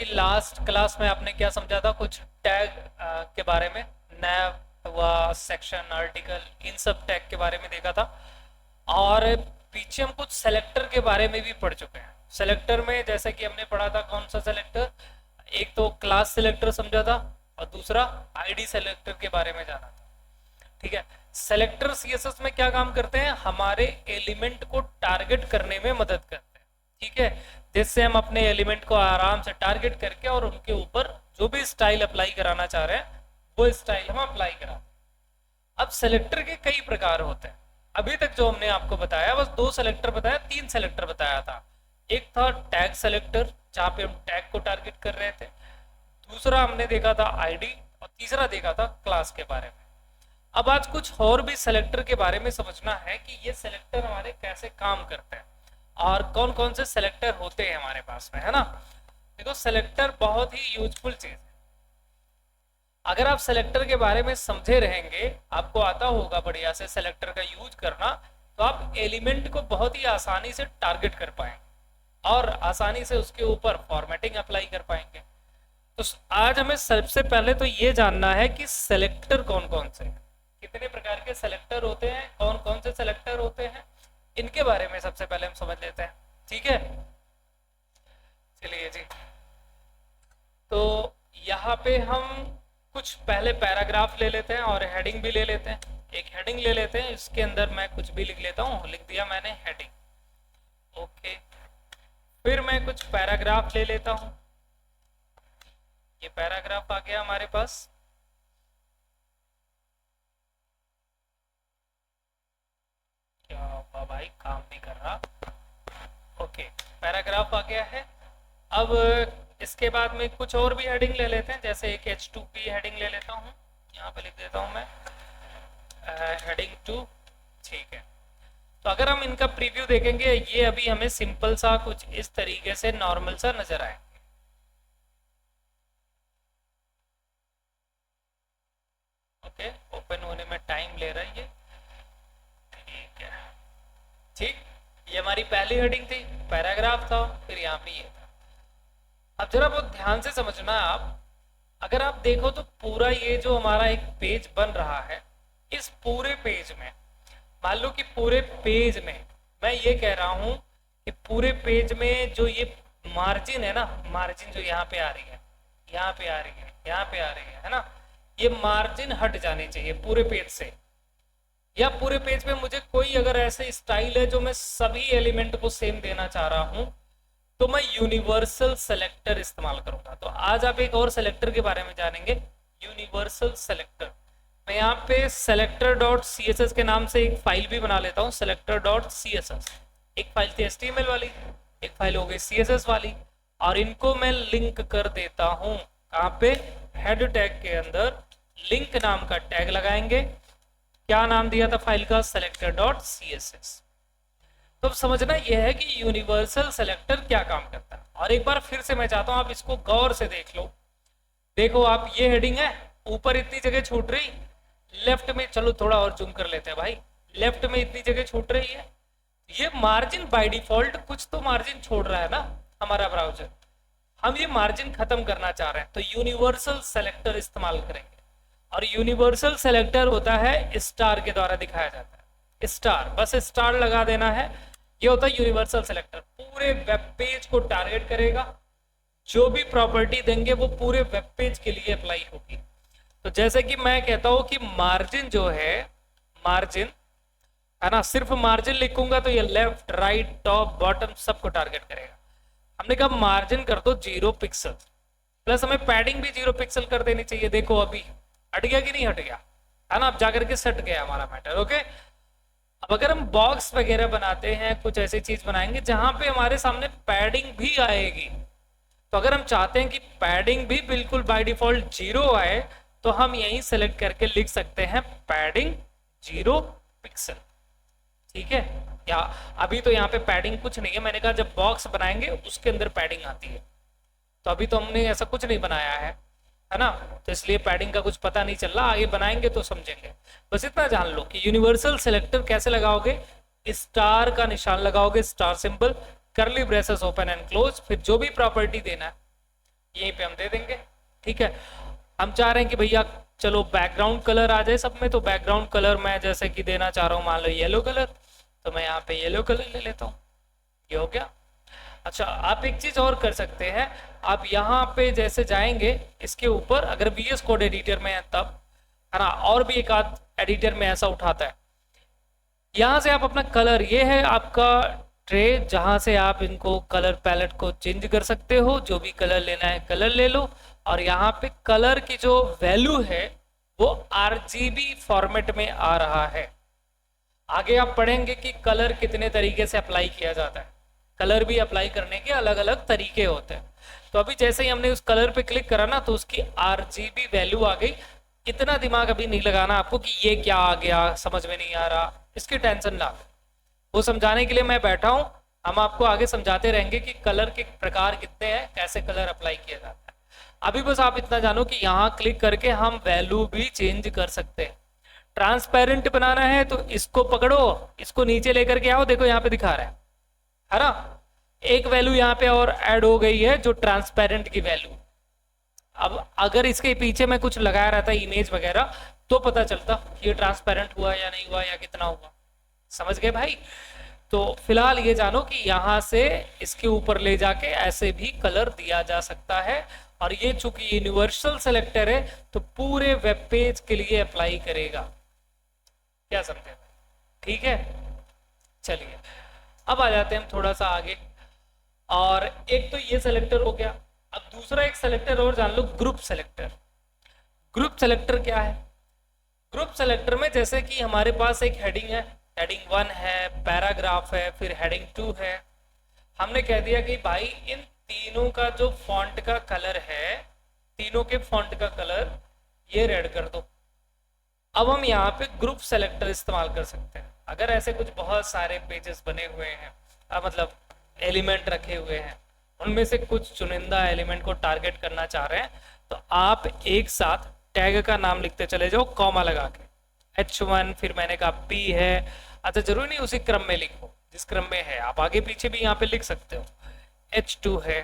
कि last class में आपने क्या समझा था, कुछ टैग के बारे में, नैव हुआ, सेक्शन, आर्टिकल, इन सब टैग के बारे में देखा था। और पीछे हम कुछ सेलेक्टर के बारे में भी पढ़ चुके हैं। सेलेक्टर में जैसे कि हमने पढ़ा था, कौन सा सेलेक्टर, एक तो क्लास सेलेक्टर समझा था और दूसरा आईडी सेलेक्टर के बारे में जाना था। ठीक है। सेलेक्टर सीएसएस में क्या काम करते हैं, हमारे एलिमेंट को टारगेट करने में मदद करते हैं। ठीक है, जिससे हम अपने एलिमेंट को आराम से टारगेट करके और उनके ऊपर जो भी स्टाइल अप्लाई कराना चाह रहे हैं वो स्टाइल हम अप्लाई कराते हैं। अब सेलेक्टर के कई प्रकार होते हैं। अभी तक जो हमने आपको बताया बस 2 सेलेक्टर बताया, 3 सेलेक्टर बताया था। एक था टैग सेलेक्टर जहां पे हम टैग को टारगेट कर रहे थे, दूसरा हमने देखा था आईडी, और तीसरा देखा था क्लास के बारे में। अब आज कुछ और भी सेलेक्टर के बारे में समझना है कि ये सेलेक्टर हमारे कैसे काम करते हैं और कौन कौन से सेलेक्टर होते हैं हमारे पास में, है ना। देखो, सेलेक्टर बहुत ही यूजफुल चीज है। अगर आप सेलेक्टर के बारे में समझे रहेंगे, आपको आता होगा बढ़िया से सेलेक्टर का यूज करना, तो आप एलिमेंट को बहुत ही आसानी से टारगेट कर पाएंगे और आसानी से उसके ऊपर फॉर्मेटिंग अप्लाई कर पाएंगे। तो आज हमें सबसे पहले तो ये जानना है कि सेलेक्टर कौन कौन से हैं, कितने प्रकार के सेलेक्टर होते हैं, कौन कौन से सेलेक्टर होते हैं, इनके बारे में सबसे पहले हम समझ लेते हैं। ठीक है, चलिए जी। तो यहाँ पे हम कुछ पहले पैराग्राफ ले लेते हैं और हेडिंग भी ले लेते हैं। एक हेडिंग ले लेते हैं, इसके अंदर मैं कुछ भी लिख लेता हूँ, लिख दिया मैंने हेडिंग। ओके, फिर मैं कुछ पैराग्राफ ले लेता हूँ, ये पैराग्राफ आ गया हमारे पास। क्या हुआ भाई, काम नहीं कर रहा। ओके, पैराग्राफ आ गया है। अब इसके बाद में कुछ और भी हेडिंग ले लेते हैं, जैसे एक H2P हेडिंग ले लेता हूँ, यहाँ पे लिख देता हूँ मैं हेडिंग 2। ठीक है, तो अगर हम इनका प्रीव्यू देखेंगे, ये अभी हमें सिंपल सा कुछ इस तरीके से नॉर्मल सा नजर आए। ओके, ओपन होने में टाइम ले रहा है ये। ठीक है, ठीक, ये हमारी पहली हेडिंग थी, पैराग्राफ था, फिर यहाँ पे ये था। अब जरा बहुत ध्यान से समझना है आप। अगर आप देखो तो पूरा ये जो हमारा एक पेज बन रहा है, इस पूरे पेज में, मान लो कि पूरे पेज में, मैं ये कह रहा हूं कि पूरे पेज में जो ये मार्जिन है ना, मार्जिन जो यहाँ पे आ रही है, यहाँ पे आ रही है, यहाँ पे आ रही है ना, ये मार्जिन हट जानी चाहिए पूरे पेज से। या पूरे पेज में मुझे कोई अगर ऐसे स्टाइल है जो मैं सभी एलिमेंट को सेम देना चाह रहा हूं, तो मैं यूनिवर्सल सेलेक्टर इस्तेमाल करूंगा। तो आज आप एक और सेलेक्टर के बारे में जानेंगे, यूनिवर्सल सेलेक्टर। मैं यहाँ पे selector dot C S S के नाम से एक फाइल भी बना लेता हूँ, selector dot C S S. एक फाइल थी HTML वाली, एक फाइल हो गई CSS वाली, और इनको मैं लिंक कर देता हूँ कहाँ पे, हेड टैग के अंदर लिंक नाम का टैग लगाएंगे। क्या नाम दिया था फाइल का, selector dot C S S. तो अब समझना यह है कि यूनिवर्सल सेलेक्टर क्या काम करता है। और एक बार फिर से मैं चाहता हूं आप इसको गौर से देख लो। देखो आप, ये हेडिंग है, ऊपर इतनी जगह छूट रही, लेफ्ट में, चलो थोड़ा और जूम कर लेते हैं भाई, लेफ्ट में इतनी जगह छूट रही है। ये मार्जिन बाय डिफॉल्ट कुछ तो मार्जिन छोड़ रहा है ना हमारा ब्राउजर, हम ये मार्जिन खत्म करना चाह रहे हैं, तो यूनिवर्सल सेलेक्टर इस्तेमाल करेंगे। और यूनिवर्सल सेलेक्टर होता है स्टार के द्वारा दिखाया जाता है, स्टार, बस स्टार लगा देना है। ये होता है यूनिवर्सल सेलेक्टर, पूरे वेब पेज को टारगेट करेगा, जो भी प्रॉपर्टी देंगे वो पूरे वेब पेज के लिए अप्लाई होगी। तो जैसे कि मैं कहता हूं कि मार्जिन जो है, मार्जिन है ना, सिर्फ मार्जिन लिखूंगा तो ये लेफ्ट, राइट, टॉप, बॉटम सबको टारगेट करेगा। हमने कहा मार्जिन कर दो 0 पिक्सल, प्लस हमें पैडिंग भी 0 पिक्सल कर देनी चाहिए। देखो अभी हट गया कि नहीं हट गया, है ना, अब जाकर के सेट गया हमारा मैटर। ओके, अब अगर हम बॉक्स वगैरह बनाते हैं, कुछ ऐसी चीज बनाएंगे जहां पे हमारे सामने पैडिंग भी आएगी, तो अगर हम चाहते हैं कि पैडिंग भी बिल्कुल बाय डिफॉल्ट 0 आए, तो हम यहीं सेलेक्ट करके लिख सकते हैं पैडिंग 0 पिक्सल। ठीक है, या अभी तो यहाँ पे पैडिंग कुछ नहीं है, मैंने कहा जब बॉक्स बनाएंगे उसके अंदर पैडिंग आती है, तो अभी तो हमने ऐसा कुछ नहीं बनाया है ना, तो इसलिए पैडिंग का कुछ पता नहीं चल रहा, आगे बनाएंगे तो समझेंगे। बस इतना जान लो कि यूनिवर्सल सेलेक्टर कैसे लगाओगे, स्टार का निशान लगाओगे, स्टार सिंबल, करली ब्रेसेस ओपन एंड क्लोज, फिर जो भी प्रॉपर्टी देना है यहीं पे हम दे देंगे। ठीक है, हम चाह रहे हैं कि भैया चलो बैकग्राउंड कलर आ जाए सब में, तो बैकग्राउंड कलर मैं जैसे कि देना चाह रहा हूँ मान लो येलो कलर, तो मैं यहाँ पे येलो कलर ले लेता हूँ। ये हो गया। अच्छा, आप एक चीज और कर सकते हैं, आप यहाँ पे जैसे जाएंगे इसके ऊपर, अगर VS कोड एडिटर में है तब, है ना, और भी एक आध एडिटर में ऐसा उठाता है, यहाँ से आप अपना कलर, ये है आपका ट्रे जहाँ से आप इनको कलर पैलेट को चेंज कर सकते हो, जो भी कलर लेना है कलर ले लो। और यहाँ पे कलर की जो वैल्यू है वो RGB फॉर्मेट में आ रहा है। आगे आप पढ़ेंगे कि कलर कितने तरीके से अप्लाई किया जाता है, कलर भी अप्लाई करने के अलग अलग तरीके होते हैं। तो अभी जैसे ही हमने उस कलर पे क्लिक करा ना, तो उसकी RGB वैल्यू आ गई। इतना दिमाग अभी नहीं लगाना आपको कि ये क्या आ गया, समझ में नहीं आ रहा, इसकी टेंशन ना, वो समझाने के लिए मैं बैठा हूं। हम आपको आगे समझाते रहेंगे कि कलर के प्रकार कितने हैं, कैसे कलर अप्लाई किया जाता है। अभी बस आप इतना जानो कि यहाँ क्लिक करके हम वैल्यू भी चेंज कर सकते हैं। ट्रांसपेरेंट बनाना है तो इसको पकड़ो, इसको नीचे लेकर के आओ, देखो यहाँ पे दिखा रहा है ना, एक वैल्यू यहाँ पे और ऐड हो गई है जो ट्रांसपेरेंट की वैल्यू। अब अगर इसके पीछे मैं कुछ लगाया रहता इमेज वगैरह, तो पता चलता कि ये ट्रांसपेरेंट हुआ या नहीं हुआ या कितना हुआ। समझ गए भाई? तो फिलहाल ये जानो कि यहाँ से इसके ऊपर ले जाके ऐसे भी कलर दिया जा सकता है। और ये चूंकि यूनिवर्सल सेलेक्टर है तो पूरे वेब पेज के लिए अप्लाई करेगा। क्या समझे? ठीक है, चलिए अब आ जाते हैं हम थोड़ा सा आगे। और एक तो ये सेलेक्टर हो गया, अब दूसरा एक सेलेक्टर और जान लो, ग्रुप सेलेक्टर। ग्रुप सेलेक्टर क्या है? ग्रुप सेलेक्टर में जैसे कि हमारे पास एक हेडिंग है, हेडिंग 1 है, पैराग्राफ है, फिर हेडिंग 2 है। हमने कह दिया कि भाई इन तीनों का जो फॉन्ट का कलर है, तीनों के फॉन्ट का कलर ये रेड कर दो। अब हम यहाँ पे ग्रुप सेलेक्टर इस्तेमाल कर सकते हैं। अगर ऐसे कुछ बहुत सारे पेजेस बने हुए हैं, मतलब एलिमेंट रखे हुए हैं, उनमें से कुछ चुनिंदा एलिमेंट को टारगेट करना चाह रहे हैं, तो आप एक साथ टैग का नाम लिखते चले जाओ कॉमा लगा के। H1, फिर मैंने कहा P है। अच्छा, जरूरी नहीं उसी क्रम में लिखो जिस क्रम में है, आप आगे पीछे भी यहाँ पे लिख सकते हो। H2 है,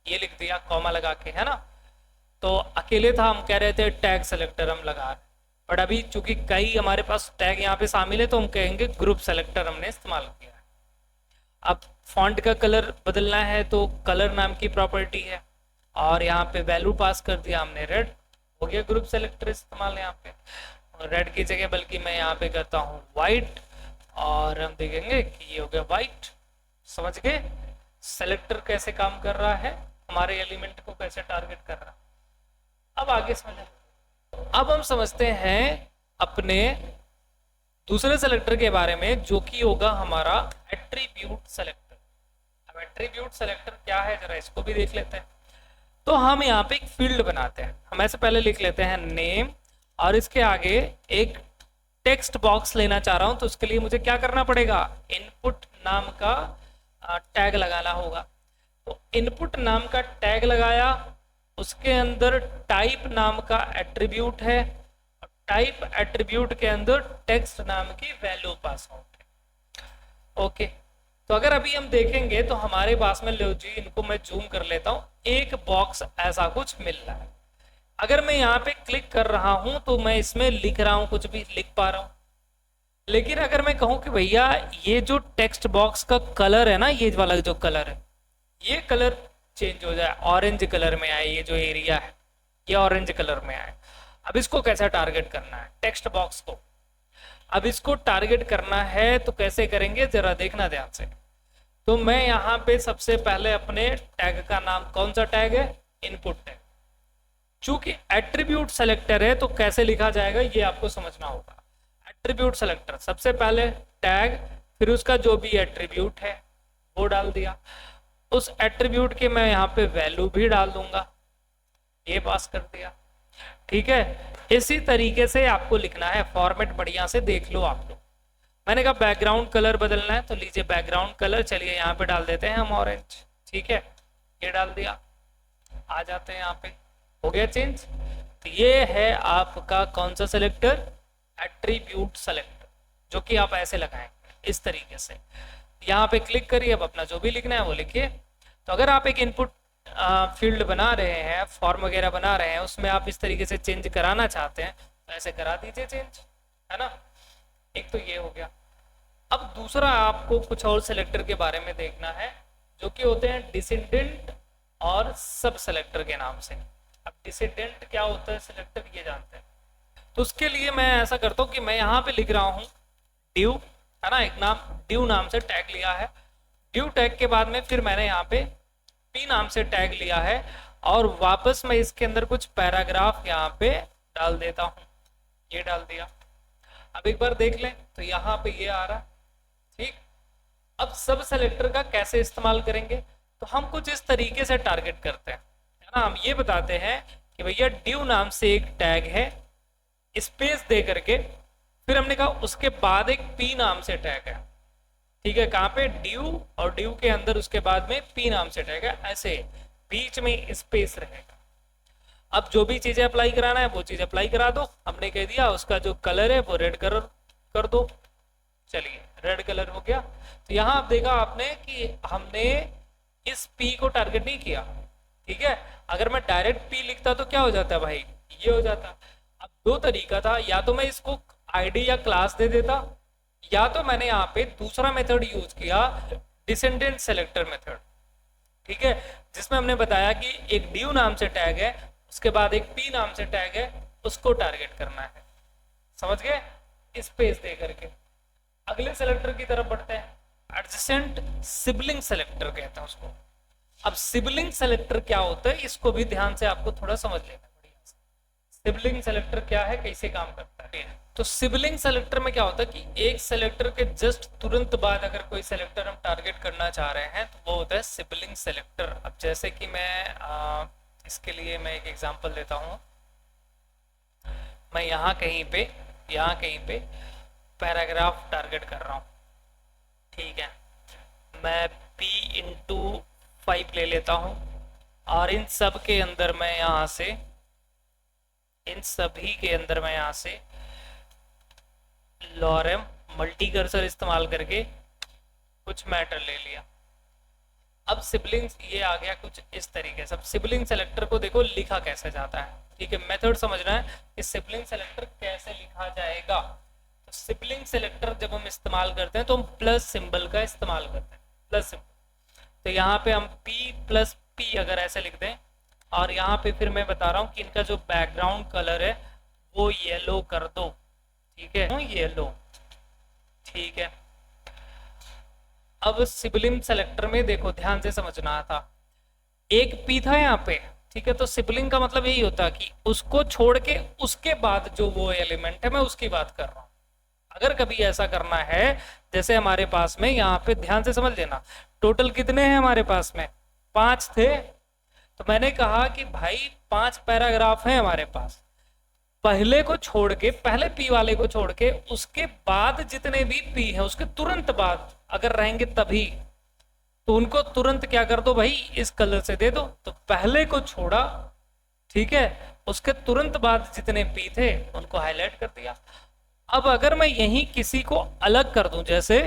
ये लिख दिया कॉमा लगा के, है ना। तो अकेले था, हम कह रहे थे टैग सेलेक्टर हम लगा रहे, बट अभी चूंकि कई हमारे पास टैग यहाँ पे शामिल है तो हम कहेंगे ग्रुप सेलेक्टर हमने इस्तेमाल किया है। अब फॉन्ट का कलर बदलना है तो कलर नाम की प्रॉपर्टी है, और यहाँ पे वैल्यू पास कर दिया हमने रेड, हो गया ग्रुप सेलेक्टर इस्तेमाल यहाँ पे। रेड की जगह बल्कि मैं यहाँ पे करता हूँ वाइट, और हम देखेंगे कि ये हो गया वाइट। समझ गए सेलेक्टर कैसे काम कर रहा है, हमारे एलिमेंट को कैसे टारगेट कर रहा है। अब आगे समझे, अब हम समझते हैं अपने दूसरे सेलेक्टर के बारे में, जो कि होगा हमारा एट्रीब्यूट सेलेक्टर। अब एट्रीब्यूट सेलेक्टर क्या है जरा इसको भी देख लेते हैं। तो हम यहाँ पे एक फील्ड बनाते हैं, हम ऐसे पहले लिख लेते हैं नेम, और इसके आगे एक टेक्स्ट बॉक्स लेना चाह रहा हूं, तो उसके लिए मुझे क्या करना पड़ेगा, इनपुट नाम का टैग लगाना होगा। तो इनपुट नाम का टैग लगाया, उसके अंदर टाइप नाम का एट्रीब्यूट है, टाइप एट्रीब्यूट के अंदर टेक्स्ट नाम की वैल्यू पास आउट है। ओके, तो अगर अभी हम देखेंगे तो हमारे पास में, लो जी इनको मैं जूम कर लेता हूं, एक बॉक्स ऐसा कुछ मिल रहा है। अगर मैं यहाँ पे क्लिक कर रहा हूं तो मैं इसमें लिख रहा हूं, कुछ भी लिख पा रहा हूं। लेकिन अगर मैं कहूं कि भैया ये जो टेक्स्ट बॉक्स का कलर है ना, ये वाला जो कलर है, ये कलर चेंज हो जाए, ऑरेंज कलर में आए, ये जो एरिया है ये ऑरेंज कलर में आए। अब इसको कैसे टारगेट करना है टेक्स्ट बॉक्स को? अब इसको टारगेट करना है तो कैसे करेंगे जरा देखना ध्यान से। तो मैं यहाँ पे सबसे पहले अपने टैग का नाम, कौन सा टैग है, इनपुट टैग। चूंकि एट्रीब्यूट सेलेक्टर है तो कैसे लिखा जाएगा ये आपको समझना होगा। एट्रीब्यूट सेलेक्टर, सबसे पहले टैग, फिर उसका जो भी एट्रीब्यूट है वो डाल दिया, उस एट्रीब्यूट के मैं यहाँ पे वैल्यू भी डाल दूंगा, ये पास कर दिया। ठीक है, इसी तरीके से आपको लिखना है, फॉर्मेट बढ़िया से देख लो आप लोग। मैंने कहा बैकग्राउंड कलर बदलना है तो लीजिए बैकग्राउंड कलर, चलिए यहाँ पे डाल देते हैं हम ऑरेंज। ठीक है, ये डाल दिया, आ जाते हैं यहाँ पे, हो गया चेंज। तो ये है आपका कौन सा सेलेक्टर, एट्रीब्यूट सेलेक्टर, जो कि आप ऐसे लगाएंगे इस तरीके से। यहाँ पे क्लिक करिए, अब अपना जो भी लिखना है वो लिखिए। तो अगर आप एक इनपुट फील्ड बना रहे हैं, फॉर्म वगैरह बना रहे हैं, उसमें आप इस तरीके से चेंज कराना चाहते हैं तो ऐसे करा दीजिए चेंज, है ना। एक तो ये हो गया। अब दूसरा आपको कुछ और सेलेक्टर के बारे में देखना है, जो कि होते हैं डिसेंडेंट और सब सेलेक्टर के नाम से। अब डिसेंडेंट क्या होता है, सेलेक्टर ये जानते हैं। तो उसके लिए मैं ऐसा करता हूँ कि मैं यहाँ पे लिख रहा हूँ ड्यू, है ना, एक नाम ड्यू नाम से टैग लिया है। ड्यू टैग के बाद में फिर मैंने यहाँ पे पी नाम से टैग लिया है, और वापस मैं इसके अंदर कुछ पैराग्राफ यहाँ पे डाल देता हूँ। ये डाल दिया। अब एक बार देख लें तो यहाँ पे ये आ रहा है, ठीक। अब सब सेलेक्टर का कैसे इस्तेमाल करेंगे, तो हम कुछ इस तरीके से टारगेट करते हैं, है ना। हम ये बताते हैं कि भैया ड्यू नाम से एक टैग है, स्पेस दे करके, फिर हमने कहा उसके बाद एक पी नाम से टैग है, ठीक है। कहाँ पे, ड्यू, और ड्यू के अंदर उसके बाद में पी नाम से टैग है, ऐसे बीच में स्पेस रहेगा। अब जो भी चीजें अप्लाई कराना है वो चीज अप्लाई करा दो। हमने कह दिया उसका जो कलर है वो रेड कलर कर दो, चलिए रेड कलर हो गया। तो यहाँ आप देखा आपने कि हमने इस पी को टारगेट नहीं किया, ठीक है। अगर मैं डायरेक्ट पी लिखता तो क्या हो जाता है भाई, ये हो जाता। अब दो तरीका था, या तो मैं इसको आईडी या क्लास दे देता, या तो मैंने यहाँ पे दूसरा मेथड यूज किया, डिसेंडेंट सेलेक्टर मेथड, ठीक है, जिसमें हमने बताया कि एक ड्यू नाम से टैग है, उसके बाद एक पी नाम से टैग है, उसको टारगेट करना है। समझ गए, स्पेस दे करके। अगले सेलेक्टर की तरफ बढ़ते हैं, एडजेसेंट सिबलिंग सेलेक्टर कहते हैं उसको। अब सिबलिंग सेलेक्टर क्या होता है, इसको भी ध्यान से आपको थोड़ा समझ लेना बढ़िया से। सिबलिंग सेलेक्टर क्या है, कैसे काम करता है। तो सिबलिंग सेलेक्टर में क्या होता है कि एक सेलेक्टर के जस्ट तुरंत बाद अगर कोई सेलेक्टर हम टारगेट करना चाह रहे हैं तो वो होता है सिबलिंग सेलेक्टर। अब जैसे कि मैं इसके लिए मैं एक एग्जांपल देता हूँ। मैं यहाँ कहीं पे पैराग्राफ टारगेट कर रहा हूँ, ठीक है। मैं p इंटू 5 ले लेता हूँ, और इन सब के अंदर मैं यहाँ से, इन सभी के अंदर मैं यहाँ से लॉरेम मल्टी कर्सर इस्तेमाल करके कुछ मैटर ले लिया। अब सिबलिंग्स ये आ गया कुछ इस तरीके से। अब सिबलिंग सेलेक्टर को देखो लिखा कैसे जाता है, ठीक है। मेथड समझना है कि सिबलिंग सेलेक्टर कैसे लिखा जाएगा। तो सिबलिंग सेलेक्टर जब हम इस्तेमाल करते हैं तो हम प्लस सिंबल का इस्तेमाल करते हैं, प्लस सिंबल। तो यहाँ पे हम p प्लस p अगर ऐसे लिख दें, और यहाँ पे फिर मैं बता रहा हूँ कि इनका जो बैकग्राउंड कलर है वो येलो कर दो, ठीक है, येलो, ठीक है। अब सिबलिंग सेलेक्टर में देखो ध्यान से समझना था, एक पी था यहाँ पे, ठीक है। तो सिबलिंग का मतलब यही होता है कि उसको छोड़ के उसके बाद जो वो एलिमेंट है, मैं उसकी बात कर रहा हूँ। अगर कभी ऐसा करना है, जैसे हमारे पास में यहाँ पे ध्यान से समझ लेना, टोटल कितने हैं हमारे पास में, 5 थे। तो मैंने कहा कि भाई 5 पैराग्राफ हैं हमारे पास, पहले को छोड़ के, पहले पी वाले को छोड़ के उसके बाद जितने भी पी है उसके तुरंत बाद अगर रहेंगे तभी, तो उनको तुरंत क्या कर दो भाई, इस कलर से दे दो। तो पहले को छोड़ा, ठीक है, उसके तुरंत बाद जितने पी थे उनको हाईलाइट कर दिया। अब अगर मैं यहीं किसी को अलग कर दूं, जैसे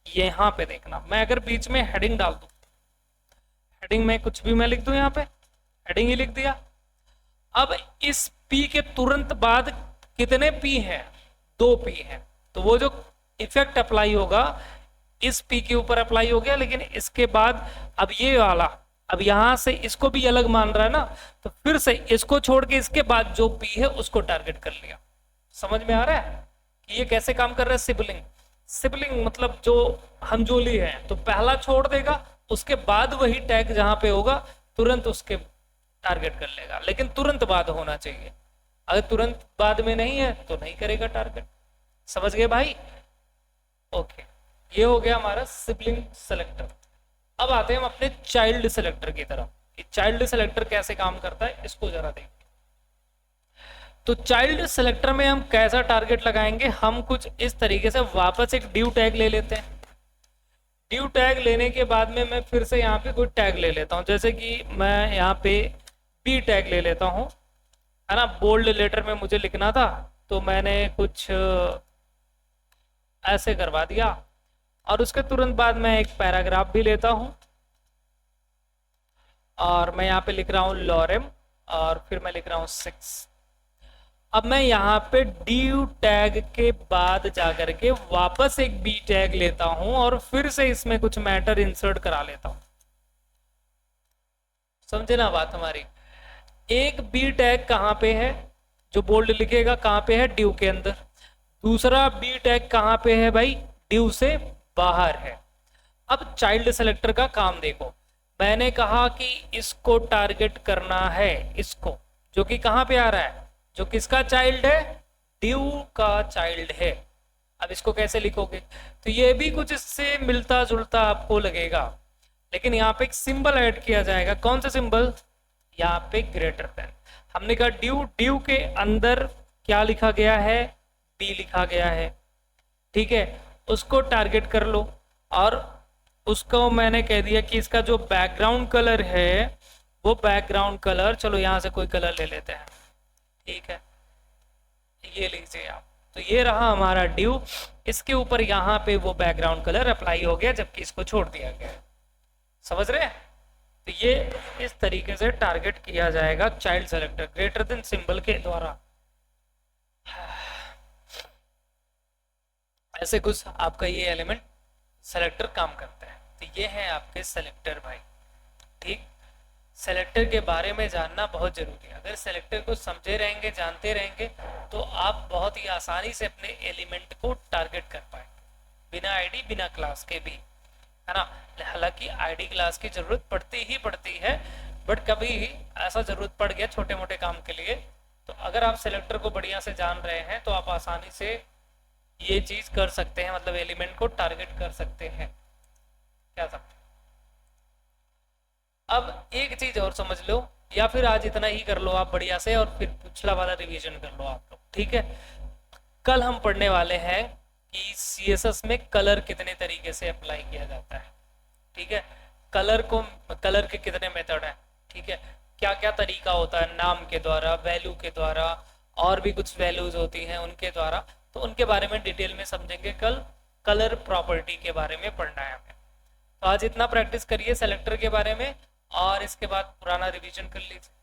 यहां पे देखना, मैं अगर बीच में हेडिंग डाल दूं, हेडिंग में कुछ भी मैं लिख दूं, यहाँ पे हेडिंग ही लिख दिया। अब इस पी के तुरंत बाद कितने पी हैं, 2 पी हैं। तो वो जो इफेक्ट अप्लाई होगा इस पी के ऊपर अप्लाई हो गया, लेकिन इसके बाद अब ये वाला, अब यहां से इसको भी अलग मान रहा है ना, तो फिर से इसको छोड़ के इसके बाद जो पी है उसको टारगेट कर लिया। समझ में आ रहा है कि ये कैसे काम कर रहा है सिबलिंग। सिबलिंग मतलब जो हमजोली है, तो पहला छोड़ देगा, उसके बाद वही टैग जहां पे होगा तुरंत उसके टारगेट कर लेगा, लेकिन तुरंत बाद होना चाहिए। अगर तुरंत बाद में नहीं है तो नहीं करेगा टारगेट। समझ गए भाई, ओके। ये हो गया हमारा सिबलिंग सेलेक्टर। अब आते हैं हम अपने चाइल्ड सेलेक्टर की तरफ, कि चाइल्ड सेलेक्टर कैसे काम करता है, इसको जरा देखिए। तो चाइल्ड सेलेक्टर में हम कैसा टारगेट लगाएंगे, हम कुछ इस तरीके से वापस एक ड्यू टैग ले लेते हैं। ड्यू टैग लेने के बाद में मैं फिर से यहाँ पे कोई टैग ले लेता हूँ, जैसे कि मैं यहाँ पे बी टैग ले लेता हूँ, है ना। बोल्ड लेटर में मुझे लिखना था तो मैंने कुछ ऐसे करवा दिया, और उसके तुरंत बाद मैं एक पैराग्राफ भी लेता हूँ, और मैं यहाँ पे लिख रहा हूँ लॉरेम, और फिर मैं लिख रहा हूँ 6। अब मैं यहाँ पे ड्यू टैग के बाद जाकर के वापस एक बी टैग लेता हूँ और फिर से इसमें कुछ मैटर इंसर्ट करा लेता हूँ। समझे ना बात हमारी? एक बी टैग कहाँ पे है, जो बोल्ड लिखेगा कहाँ पे है, ड्यू के अंदर। दूसरा बी टैग कहाँ पे है भाई, ड्यू से बाहर है। अब चाइल्ड सेलेक्टर का काम देखो, मैंने कहा कि इसको टारगेट करना है, इसको जो कि कहाँ पे आ रहा है, जो किसका चाइल्ड है, ड्यू का चाइल्ड है। अब इसको कैसे लिखोगे, तो ये भी कुछ इससे मिलता जुलता आपको लगेगा, लेकिन यहाँ पे एक सिंबल ऐड किया जाएगा। कौन सा सिंबल, यहाँ पे ग्रेटर देन। हमने कहा ड्यू, ड्यू के अंदर क्या लिखा गया है, बी लिखा गया है, ठीक है, उसको टारगेट कर लो। और उसको मैंने कह दिया कि इसका जो बैकग्राउंड कलर है वो बैकग्राउंड कलर, चलो यहाँ से कोई कलर ले लेते हैं, ठीक है, ये लीजिए आप। तो ये रहा हमारा ड्यू, इसके ऊपर यहाँ पे वो बैकग्राउंड कलर अप्लाई हो गया, जबकि इसको छोड़ दिया गया। समझ रहे हैं? तो ये इस तरीके से टारगेट किया जाएगा child selector greater than symbol के द्वारा। ऐसे कुछ आपका ये एलिमेंट सेलेक्टर काम करता है। तो ये है आपके सेलेक्टर भाई, ठीक। सेलेक्टर के बारे में जानना बहुत जरूरी है। अगर सेलेक्टर को समझे रहेंगे, जानते रहेंगे, तो आप बहुत ही आसानी से अपने एलिमेंट को टारगेट कर पाएंगे, बिना आईडी बिना क्लास के भी, है ना। हालांकि आईडी क्लास की जरूरत पड़ती ही पड़ती है, बट कभी ऐसा जरूरत पड़ गया छोटे मोटे काम के लिए, तो अगर आप सेलेक्टर को बढ़िया से जान रहे हैं तो आप आसानी से ये चीज कर सकते हैं, मतलब एलिमेंट को टारगेट कर सकते हैं। क्या सकते? अब एक चीज और समझ लो, या फिर आज इतना ही कर लो आप बढ़िया से, और फिर पिछला वाला रिवीजन कर लो आप लोग, ठीक है। कल हम पढ़ने वाले हैं कि सीएसएस में कलर कितने तरीके से अप्लाई किया जाता है, ठीक है। कलर के कितने मेथड हैं, ठीक है, क्या क्या तरीका होता है, नाम के द्वारा, वैल्यू के द्वारा, और भी कुछ वैल्यूज होती हैं उनके द्वारा, तो उनके बारे में डिटेल में समझेंगे कल। कलर प्रॉपर्टी के बारे में पढ़ना है हमें। तो आज इतना प्रैक्टिस करिए सेलेक्टर के बारे में, और इसके बाद पुराना रिवीजन कर लीजिए।